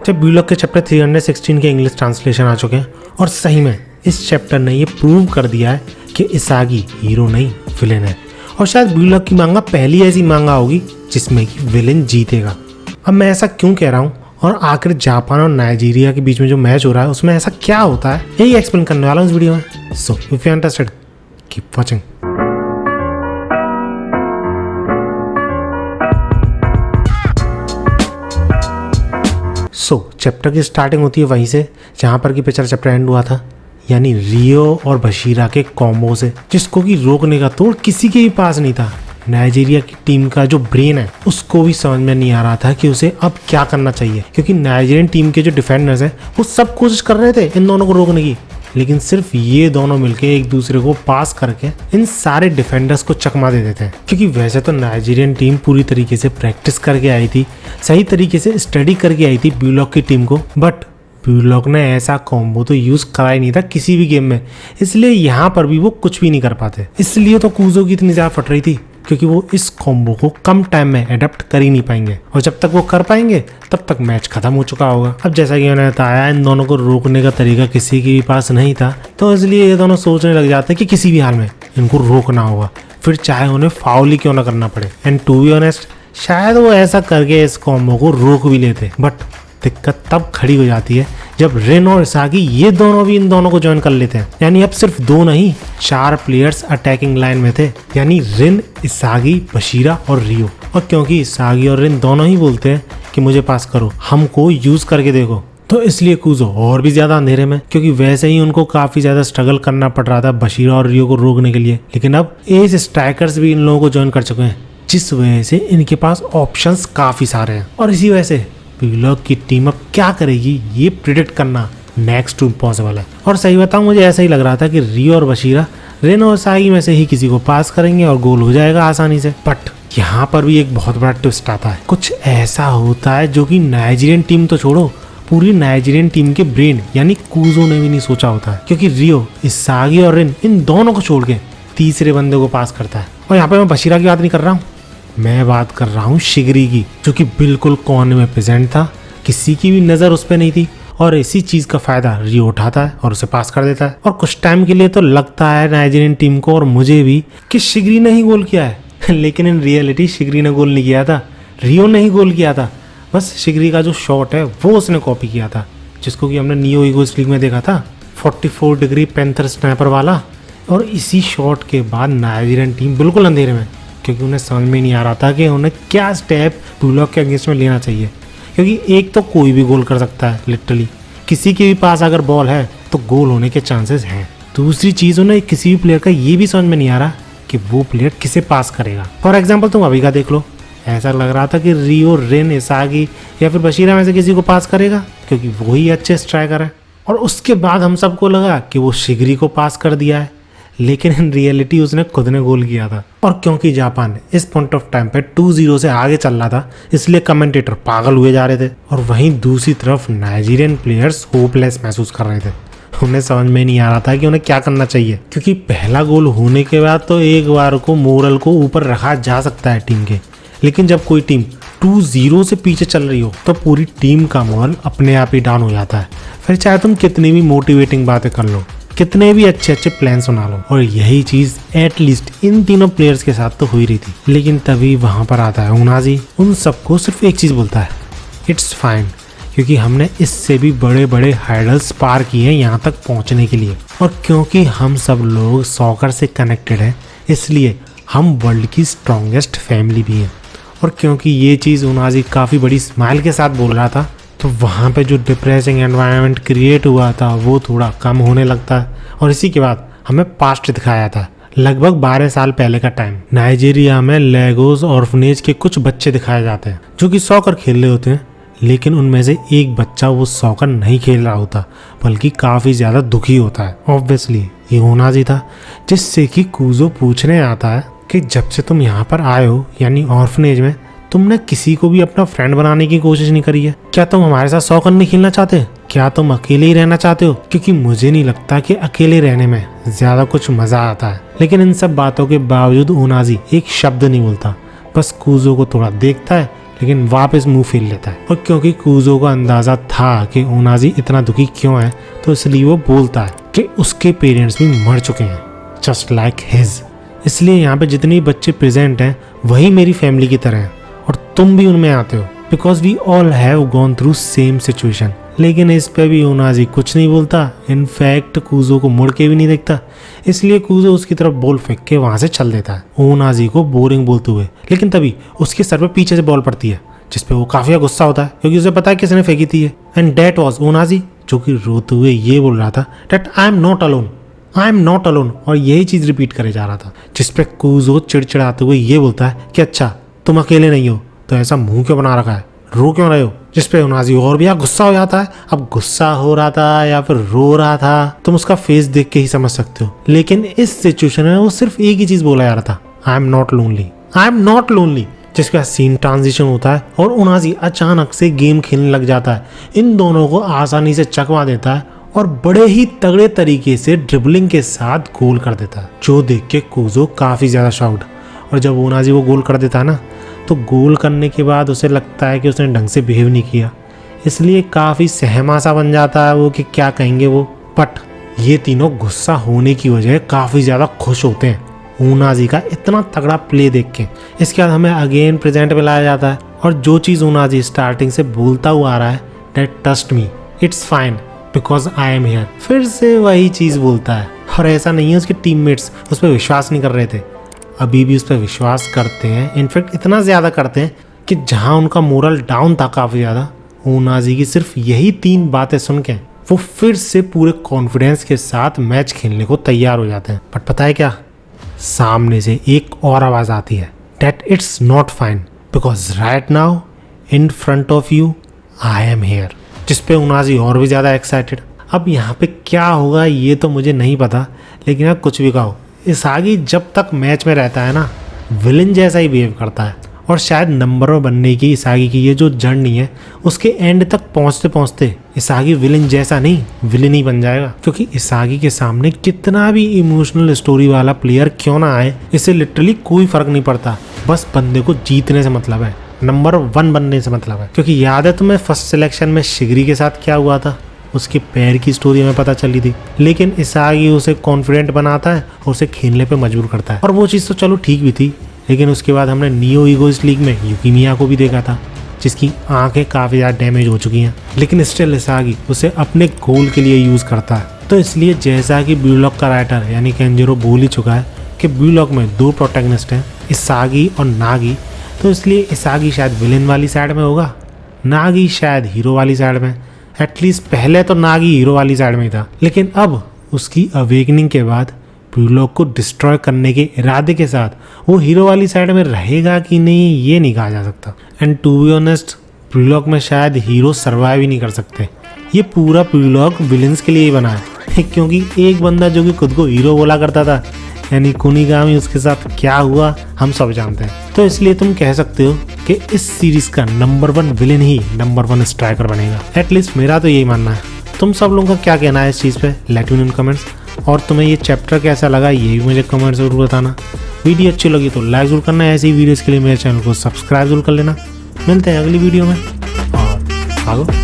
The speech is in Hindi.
जब ब्लूलॉक के चैप्टर 316 के इंग्लिश ट्रांसलेशन आ चुके हैं और सही में इस चैप्टर ने ये प्रूव कर दिया है कि इसागी हीरो नहीं विलेन है। और शायद ब्लूलॉक की मांगा पहली ऐसी मांगा होगी जिसमें कि विलेन जीतेगा। अब मैं ऐसा क्यों कह रहा हूँ और आखिर जापान और नाइजीरिया के बीच में जो मैच हो रहा है उसमें ऐसा क्या होता है, यही एक्सप्लेन करने वाला हूँ इस वीडियो में। So if you are interested keep watching. Chapter की स्टार्टिंग होती है वहीं से जहाँ पर कि पिछला चैप्टर एंड हुआ था, यानी रियो और बशीरा के कॉम्बो से, जिसको कि रोकने का तोड़ किसी के भी पास नहीं था। नाइजीरिया की टीम का जो ब्रेन है उसको भी समझ में नहीं आ रहा था कि उसे अब क्या करना चाहिए, क्योंकि नाइजीरियन टीम के जो डिफेंडर्स हैं वो सब कोशिश कर रहे थे इन दोनों को रोकने की, लेकिन सिर्फ ये दोनों मिलके एक दूसरे को पास करके इन सारे डिफेंडर्स को चकमा दे देते हैं। क्योंकि वैसे तो नाइजीरियन टीम पूरी तरीके से प्रैक्टिस करके आई थी, सही तरीके से स्टडी करके आई थी ब्लूलॉक की टीम को, बट ब्लूलॉक ने ऐसा कॉम्बो तो यूज करा ही नहीं था किसी भी गेम में, इसलिए यहाँ पर भी वो कुछ भी नहीं कर पाते। इसलिए तो कूजो की इतनी ज्यादा फट रही थी, क्योंकि वो इस कॉम्बो को कम टाइम में अडेप्ट कर ही नहीं पाएंगे, और जब तक वो कर पाएंगे तब तक मैच खत्म हो चुका होगा। अब जैसा कि मैंने बताया, इन दोनों को रोकने का तरीका किसी के पास नहीं था, तो इसलिए ये दोनों सोचने लग जाते हैं कि किसी भी हाल में इनको रोकना होगा, फिर चाहे उन्हें फाउल ही क्यों ना करना पड़े। एंड टू बी ऑनेस्ट, शायद वो ऐसा करके इस कॉम्बो को रोक भी लेते, बट दिक्कत तब खड़ी हो जाती है जब रिन और इसागी ये दोनों भी इन दोनों को ज्वाइन कर लेते हैं। यानी अब सिर्फ दो नहीं, 4 प्लेयर्स अटैकिंग लाइन में थे, यानी रिन, इसागी, बशीरा और रियो। और क्योंकि इसागी और रिन दोनों ही बोलते हैं कि मुझे पास करो, हमको यूज करके देखो, तो इसलिए कूजो और भी ज्यादा अंधेरे में, क्योंकि वैसे ही उनको काफी ज्यादा स्ट्रगल करना पड़ रहा था बशीरा और रियो को रोकने के लिए। लेकिन अब एज स्ट्राइकर्स भी इन लोगों को ज्वाइन कर चुके हैं, जिस वजह से इनके पास ऑप्शंस काफी सारे हैं। और इसी वजह से ब्लूलॉक की टीम अब क्या करेगी ये प्रिडिक्ट करना नेक्स्ट टू इम्पॉसिबल है। और सही बताऊं, मुझे ऐसा ही लग रहा था कि रियो और बशीरा रिन और इसागी में से ही किसी को पास करेंगे और गोल हो जाएगा आसानी से। बट यहाँ पर भी एक बहुत बड़ा ट्विस्ट आता है। कुछ ऐसा होता है जो कि नाइजीरियन टीम तो छोड़ो, पूरी नाइजीरियन टीम के ब्रेन यानी कूजो ने भी नहीं सोचा होता है, क्योंकि रियो, इसागी और रिन इन दोनों को छोड़ के तीसरे बंदे को पास करता है। और यहाँ पे मैं बशीरा की बात नहीं कर रहा हूँ, मैं बात कर रहा हूँ शिगरी की, जो कि बिल्कुल कोने में प्रेजेंट था, किसी की भी नजर उस पर नहीं थी, और इसी चीज का फायदा रियो उठाता है और उसे पास कर देता है। और कुछ टाइम के लिए तो लगता है नाइजीरियन टीम को और मुझे भी कि शिगरी ने ही गोल किया है लेकिन इन रियलिटी शिगरी ने गोल नहीं किया था, रियो ने ही गोल किया था। बस शिगरी का जो शॉट है वो उसने कॉपी किया था, जिसको कि हमने नियो ईगल्स लीग में देखा था, 44 डिग्री पैंथर स्नैपर वाला। और इसी शॉट के बाद नाइजीरियन टीम बिल्कुल अंधेरे में, क्योंकि उन्हें समझ में नहीं आ रहा था कि उन्हें क्या स्टेप ब्लूलॉक के अगेंस्ट में लेना चाहिए। क्योंकि एक तो कोई भी गोल कर सकता है, लिटरली किसी के भी पास अगर बॉल है तो गोल होने के चांसेस हैं। दूसरी चीज़, उन्हें किसी भी प्लेयर का ये भी समझ में नहीं आ रहा कि वो प्लेयर किसे पास करेगा। फॉर एग्जाम्पल तुम अभी का देख लो, ऐसा लग रहा था कि रियो, रिन, इसागी या फिर बशीरा में से किसी को पास करेगा, क्योंकि वही अच्छे स्ट्राइकर है। और उसके बाद हम सबको लगा कि वो शिगरी को पास कर दिया है, लेकिन इन रियलिटी उसने खुद ने गोल किया था। और क्योंकि जापान इस पॉइंट ऑफ टाइम पे 2-0 से आगे चल रहा था, इसलिए कमेंटेटर पागल हुए जा रहे थे, और वहीं दूसरी तरफ नाइजीरियन प्लेयर्स होपलेस महसूस कर रहे थे। उन्हें समझ में नहीं आ रहा था कि उन्हें क्या करना चाहिए, क्योंकि पहला गोल होने के बाद तो एक बार को मोरल को ऊपर रखा जा सकता है टीम के, लेकिन जब कोई टीम 2-0 से पीछे चल रही हो तो पूरी टीम का मोरल अपने आप ही डाउन हो जाता है। फिर चाहे तुम कितनी भी मोटिवेटिंग बातें कर लो, कितने भी अच्छे अच्छे प्लान सुना लो, और यही चीज एटलीस्ट इन तीनों प्लेयर्स के साथ तो हो ही रही थी। लेकिन तभी वहां पर आता है उनाजी, उन सबको सिर्फ एक चीज बोलता है, इट्स फाइन, क्योंकि हमने इससे भी बड़े बड़े हाइडल्स पार किए हैं यहाँ तक पहुंचने के लिए। और क्योंकि हम सब लोग सॉकर से कनेक्टेड हैं, इसलिए हम वर्ल्ड की स्ट्रॉन्गेस्ट फैमिली भी हैं। और क्योंकि ये चीज़ उनाजी काफ़ी बड़ी स्माइल के साथ बोल रहा था, तो वहाँ पे जो डिप्रेसिंग एनवायरनमेंट क्रिएट हुआ था वो थोड़ा कम होने लगता है। और इसी के बाद हमें पास्ट दिखाया था, लगभग 12 साल पहले का टाइम। नाइजीरिया में लेगोस ऑर्फनेज के कुछ बच्चे दिखाए जाते हैं जो कि सॉकर खेल रहे होते हैं, लेकिन उनमें से एक बच्चा वो सॉकर नहीं खेल रहा होता, बल्कि काफ़ी ज़्यादा दुखी होता है। ऑब्वियसली ये उनाजी था, जिससे कि कूजो पूछने आता है कि जब से तुम यहाँ पर आए हो, यानी ऑर्फनेज में, तुमने किसी को भी अपना फ्रेंड बनाने की कोशिश नहीं करी है। क्या तुम हमारे साथ सॉकर नहीं खेलना चाहते? क्या तुम अकेले ही रहना चाहते हो? क्योंकि मुझे नहीं लगता कि अकेले रहने में ज्यादा कुछ मजा आता है। लेकिन इन सब बातों के बावजूद उनाजी एक शब्द नहीं बोलता, बस कूजो को थोड़ा देखता है लेकिन वापस मुंह फेर लेता है। और क्योंकि कूजो को अंदाजा था कि ओनाजी इतना दुखी क्यों है, तो इसलिए वो बोलता है कि उसके पेरेंट्स भी मर चुके हैं, जस्ट लाइक हिज। इसलिए यहाँ पे जितने बच्चे प्रेजेंट हैं वही मेरी फैमिली की तरह हैं और तुम भी उनमें आते हो, because we all have gone through same situation. लेकिन इस पे भी ओनाजी कुछ नहीं बोलता, इनफैक्ट कूजो को मुड़ के भी नहीं देखता। इसलिए कूजो उसकी तरफ बॉल फेंक के वहां से चल देता है ओनाजी को बोरिंग बोलते हुए। लेकिन तभी उसके सर पे पीछे से बॉल पड़ती है, जिसपे वो काफी गुस्सा होता है क्योंकि उसे पता है किसने फेंकी थी। एंड दैट वाज ओनाजी, जो कि रोते हुए ये बोल रहा था that I am not alone, I am not alone, और यही चीज रिपीट करे जा रहा था। जिसपे कूजो चिड़चिड़ाते हुए ये बोलता है कि अच्छा तुम अकेले नहीं हो तो ऐसा मुंह क्यों बना रखा है, रो क्यों रहे हो। जिसपे ओनाजी और भी गुस्सा हो जाता है। अब गुस्सा हो रहा था या फिर रो रहा था तुम उसका फेस देख के ही समझ सकते हो। लेकिन इस सिचुएशन में वो सिर्फ एक ही चीज बोला जा रहा था, I am not lonely, I am not lonely. जिसका सीन ट्रांजिशन होता है और ओनाजी अचानक से गेम खेलने लग जाता है, इन दोनों को आसानी से चकवा देता है और बड़े ही तगड़े तरीके से ड्रिबलिंग के साथ गोल कर देता है, जो देख के कूजो काफी ज्यादा शॉक्ड। और जब ओनाजी वो गोल कर देता है ना, तो गोल करने के बाद उसे लगता है कि उसने ढंग से बिहेव नहीं किया, इसलिए काफी सहमा सा बन जाता है वो कि क्या कहेंगे वो। बट ये तीनों गुस्सा होने की वजह काफी ज्यादा खुश होते हैं ओनाजी का इतना तगड़ा प्ले देख के। इसके बाद हमें अगेन प्रेजेंट में लाया जाता है और जो चीज ओनाजी स्टार्टिंग से बोलता हुआ आ रहा है that trust me, it's fine because I am here, फिर से वही चीज बोलता है। और ऐसा नहीं है उसके टीममेट्स उस पर विश्वास नहीं कर रहे थे, अभी भी उस पर विश्वास करते हैं। इनफैक्ट इतना ज़्यादा करते हैं कि जहां उनका मोरल डाउन था काफ़ी ज़्यादा, ओनाजी की सिर्फ यही 3 बातें सुन के वो फिर से पूरे कॉन्फिडेंस के साथ मैच खेलने को तैयार हो जाते हैं। बट पता है क्या, सामने से एक और आवाज़ आती है that it's not fine because right now in front of you I am here. जिसपे ओनाजी और भी ज़्यादा एक्साइटेड। अब यहाँ पे क्या होगा ये तो मुझे नहीं पता, लेकिन आप कुछ भी कहो, इसागी जब तक मैच में रहता है ना विलन जैसा ही बिहेव करता है। और शायद नंबर 1 बनने की इसागी की ये जो जर्नी है उसके एंड तक पहुंचते पहुंचते इसागी विलन जैसा नहीं विलन ही बन जाएगा। क्योंकि इसागी के सामने कितना भी इमोशनल स्टोरी वाला प्लेयर क्यों ना आए, इसे लिटरली कोई फर्क नहीं पड़ता, बस बंदे को जीतने से मतलब है, नंबर 1 बनने से मतलब है। क्योंकि याद है तुम्हें फर्स्ट सिलेक्शन में शिगरी के साथ क्या हुआ था, उसके पैर की स्टोरी हमें पता चली थी। लेकिन इसागी उसे कॉन्फिडेंट बनाता है और उसे खेलने पे मजबूर करता है। और वो चीज़ तो चलो ठीक भी थी, लेकिन उसके बाद हमने नियो ईगोइस्ट लीग में युकिमिया को भी देखा था, जिसकी आंखें काफ़ी ज़्यादा डैमेज हो चुकी हैं, लेकिन स्टिल इसागी उसे अपने गोल के लिए यूज़ करता है। तो इसलिए जैसा कि ब्लू लॉक का राइटर यानी केंजिरो बोल ही चुका है कि ब्लू लॉक में 2 प्रोटैगनिस्ट हैं, इसागी और नागी। तो इसलिए इसागी शायद विलेन वाली साइड में होगा, नागी शायद हीरो वाली साइड में। एटलीस्ट पहले तो नागी हीरो वाली साइड में ही था, लेकिन अब उसकी अवेकनिंग के बाद ब्लू लॉक को डिस्ट्रॉय करने के इरादे के साथ वो हीरो वाली साइड में रहेगा कि नहीं ये नहीं कहा जा सकता। And to be honest Blue Lock में शायद हीरो सर्वाइव ही नहीं कर सकते। ये पूरा ब्लू लॉक विलेंस के लिए ही बना है, क्योंकि एक बंदा जो कि खुद को हीरो बोला करता था यानी कुनिगामी, उसके साथ क्या हुआ हम सब जानते हैं। तो इसलिए तुम कह सकते हो कि इस सीरीज का नंबर 1 विलेन ही नंबर 1 स्ट्राइकर बनेगा। एटलीस्ट मेरा तो यही मानना है। तुम सब लोगों का क्या कहना है इस चीज़ पे, लेट मी नो इन कमेंट्स। और तुम्हें ये चैप्टर कैसा लगा ये भी मुझे कमेंट जरूर बताना। वीडियो अच्छी लगी तो लाइक जरूर करना, ऐसी वीडियोस के लिए मेरे चैनल को सब्सक्राइब जरूर कर लेना। मिलते हैं अगली वीडियो में और आगो।